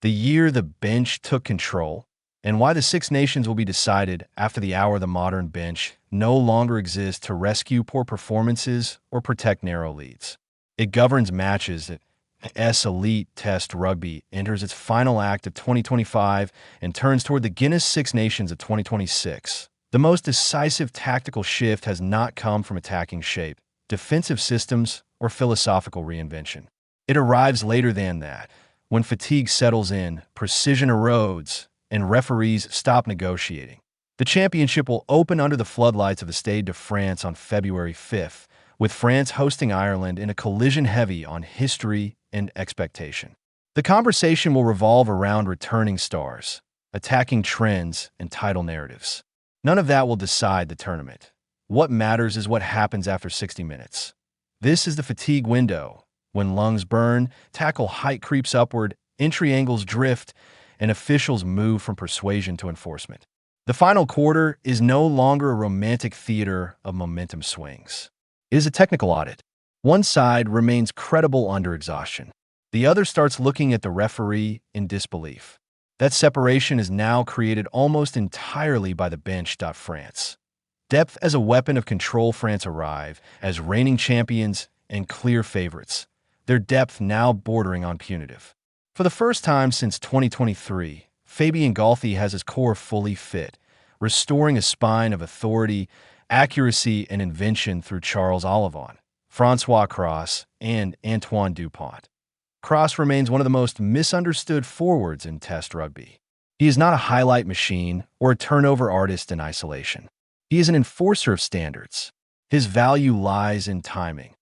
the year the bench took control, and why the Six Nations will be decided after the hour the modern bench no longer exists to rescue poor performances or protect narrow leads. It governs matches. S Elite Test Rugby enters its final act of 2025 and turns toward the Guinness Six Nations of 2026. The most decisive tactical shift has not come from attacking shape, defensive systems, or philosophical reinvention. It arrives later than that, when fatigue settles in, precision erodes, and referees stop negotiating. The championship will open under the floodlights of the Stade de France on February 5th, with France hosting Ireland in a collision heavy on history and expectation. The conversation will revolve around returning stars, attacking trends, and title narratives. None of that will decide the tournament. What matters is what happens after 60 minutes. This is the fatigue window, when lungs burn, tackle height creeps upward, entry angles drift, and officials move from persuasion to enforcement. The final quarter is no longer a romantic theater of momentum swings. It is a technical audit. One side remains credible under exhaustion. The other starts looking at the referee in disbelief. That separation is now created almost entirely by the bench. France. Depth as a weapon of control. France arrive as reigning champions and clear favorites, their depth now bordering on punitive. For the first time since 2023, Fabien Galthy has his core fully fit, restoring a spine of authority, accuracy, and invention through Charles Ollivon, Francois Cross, and Antoine Dupont. Cross remains one of the most misunderstood forwards in Test rugby. He is not a highlight machine or a turnover artist in isolation. He is an enforcer of standards. His value lies in timing,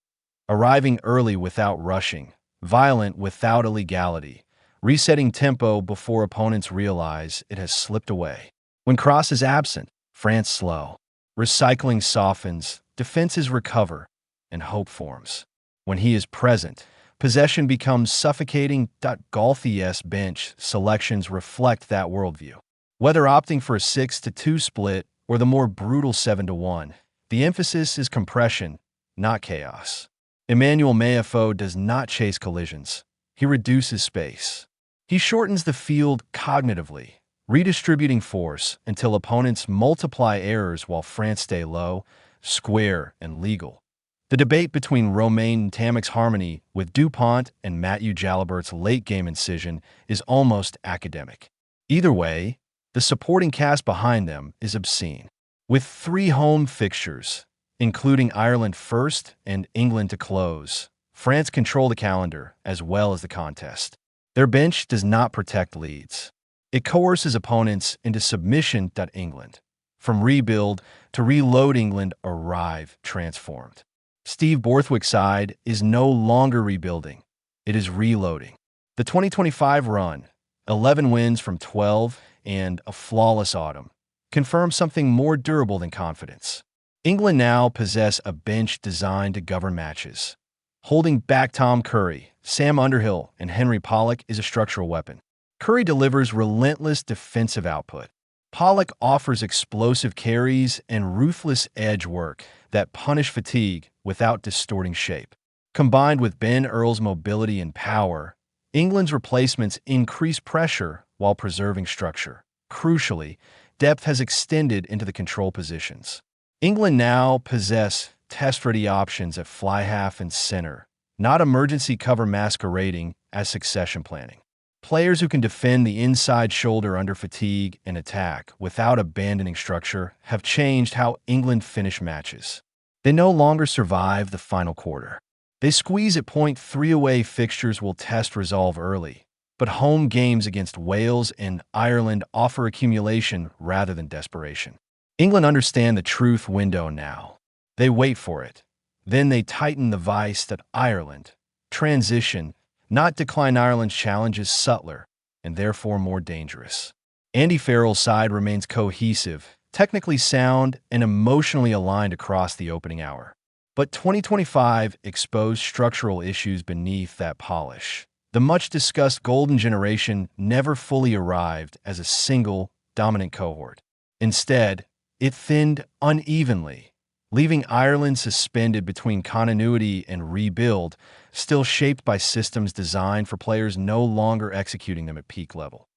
arriving early without rushing, violent without illegality, resetting tempo before opponents realize it has slipped away. When Cross is absent, France slow. Recycling softens, defenses recover, and hope forms. When he is present, possession becomes suffocating. Galthy's bench selections reflect that worldview. Whether opting for a 6-2 split or the more brutal 7-1, the emphasis is compression, not chaos. Emmanuel Meafou does not chase collisions. He reduces space. He shortens the field cognitively, redistributing force until opponents multiply errors while France stay low, square, and legal. The debate between Romain Ntamac's harmony with Dupont and Mathieu Jalibert's late-game incision is almost academic. Either way, the supporting cast behind them is obscene. With 3 home fixtures, including Ireland first and England to close, France control the calendar as well as the contest. Their bench does not protect leads. It coerces opponents into submission. England. From rebuild to reload, England arrive transformed. Steve Borthwick's side is no longer rebuilding. It is reloading. The 2025 run, 11 wins from 12 and a flawless autumn, confirms something more durable than confidence. England now possess a bench designed to govern matches. Holding back Tom Curry, Sam Underhill, and Henry Pollock is a structural weapon. Curry delivers relentless defensive output. Pollock offers explosive carries and ruthless edge work that punish fatigue without distorting shape. Combined with Ben Earl's mobility and power, England's replacements increase pressure while preserving structure. Crucially, depth has extended into the control positions. England now possess test-ready options at fly half and center, not emergency cover masquerading as succession planning. Players who can defend the inside shoulder under fatigue and attack without abandoning structure have changed how England finish matches. They no longer survive the final quarter. They squeeze at point 3 away fixtures will test resolve early, but home games against Wales and Ireland offer accumulation rather than desperation. England understand the truth window now. They wait for it. Then they tighten the vice that Ireland. Transition, not decline. Ireland's challenge is subtler and therefore more dangerous. Andy Farrell's side remains cohesive, technically sound, and emotionally aligned across the opening hour. But 2025 exposed structural issues beneath that polish. The much-discussed golden generation never fully arrived as a single, dominant cohort. Instead, it thinned unevenly, leaving Ireland suspended between continuity and rebuild, still shaped by systems designed for players no longer executing them at peak level.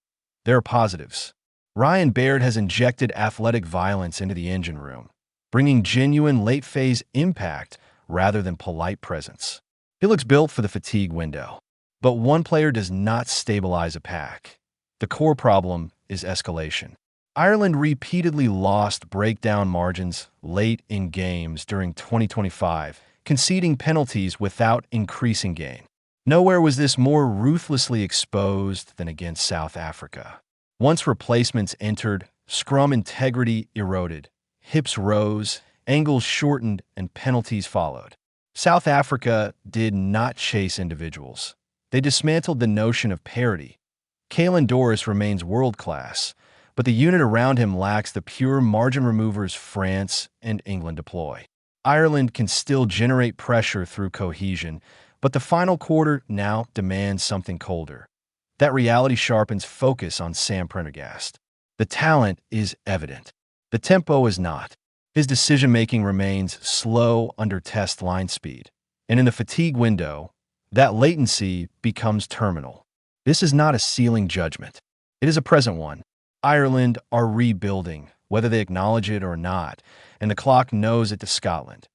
There are positives. Ryan Baird has injected athletic violence into the engine room, bringing genuine late-phase impact rather than polite presence. He looks built for the fatigue window. But one player does not stabilize a pack. The core problem is escalation. Ireland repeatedly lost breakdown margins late in games during 2025, conceding penalties without increasing gain. Nowhere was this more ruthlessly exposed than against South Africa. Once replacements entered, scrum integrity eroded, hips rose, angles shortened, and penalties followed. South Africa did not chase individuals. They dismantled the notion of parity. Caelan Doris remains world-class, but the unit around him lacks the pure margin removers France and England deploy. Ireland can still generate pressure through cohesion, but the final quarter now demands something colder. That reality sharpens focus on Sam Prendergast. The talent is evident. The tempo is not. His decision-making remains slow under test line speed. And in the fatigue window, that latency becomes terminal. This is not a ceiling judgment. It is a present one. Ireland are rebuilding, whether they acknowledge it or not, and the clock knows it to Scotland.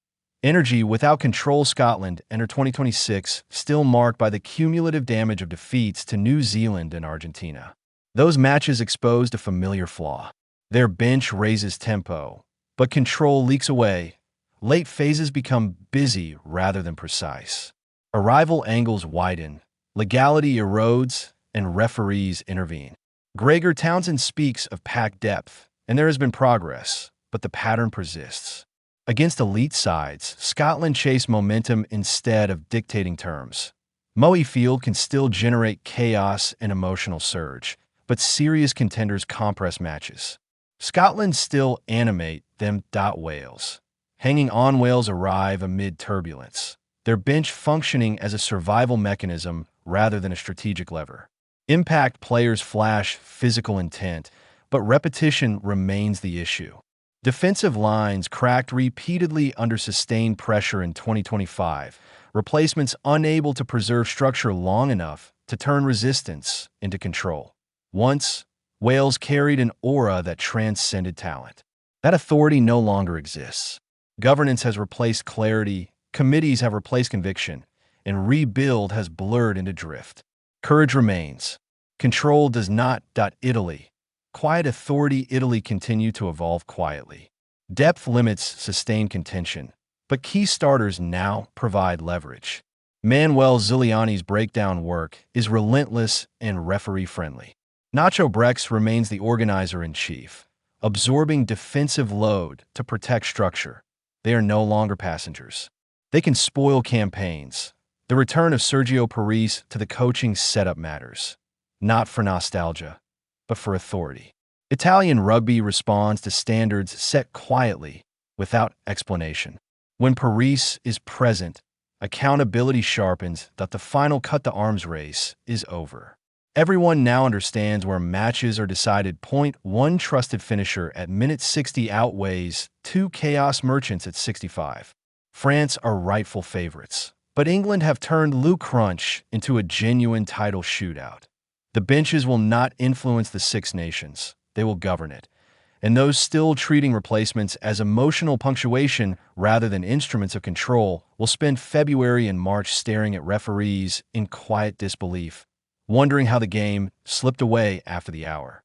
Energy without control Scotland enter 2026 still marked by the cumulative damage of defeats to New Zealand and Argentina. Those matches exposed a familiar flaw. Their bench raises tempo, but control leaks away. Late phases become busy rather than precise. Arrival angles widen, legality erodes, and referees intervene. Gregor Townsend speaks of pack depth, and there has been progress, but the pattern persists. Against elite sides, Scotland chased momentum instead of dictating terms. Moe Field can still generate chaos and emotional surge, but serious contenders compress matches. Scotland still animate them. Wales. Hanging on Wales arrive amid turbulence, their bench functioning as a survival mechanism rather than a strategic lever. Impact players flash physical intent, but repetition remains the issue. Defensive lines cracked repeatedly under sustained pressure in 2025, replacements unable to preserve structure long enough to turn resistance into control. Once, Wales carried an aura that transcended talent. That authority no longer exists. Governance has replaced clarity, committees have replaced conviction, and rebuild has blurred into drift. Courage remains. Control does not. Italy. Quiet authority. Italy continue to evolve quietly. Depth limits sustained contention, but key starters now provide leverage. Manuel Zuliani's breakdown work is relentless and referee-friendly. Nacho Brex remains the organizer-in-chief, absorbing defensive load to protect structure. They are no longer passengers. They can spoil campaigns. The return of Sergio Paris to the coaching setup matters, not for nostalgia, but for authority. Italian rugby responds to standards set quietly, without explanation. When Paris is present, accountability sharpens that the final cut-to-arms race is over. Everyone now understands where matches are decided. One trusted finisher at minute 60 outweighs two chaos merchants at 65. France are rightful favorites, but England have turned Luke Crunch into a genuine title shootout. The benches will not influence the Six Nations. They will govern it. And those still treating replacements as emotional punctuation rather than instruments of control will spend February and March staring at referees in quiet disbelief, wondering how the game slipped away after the hour.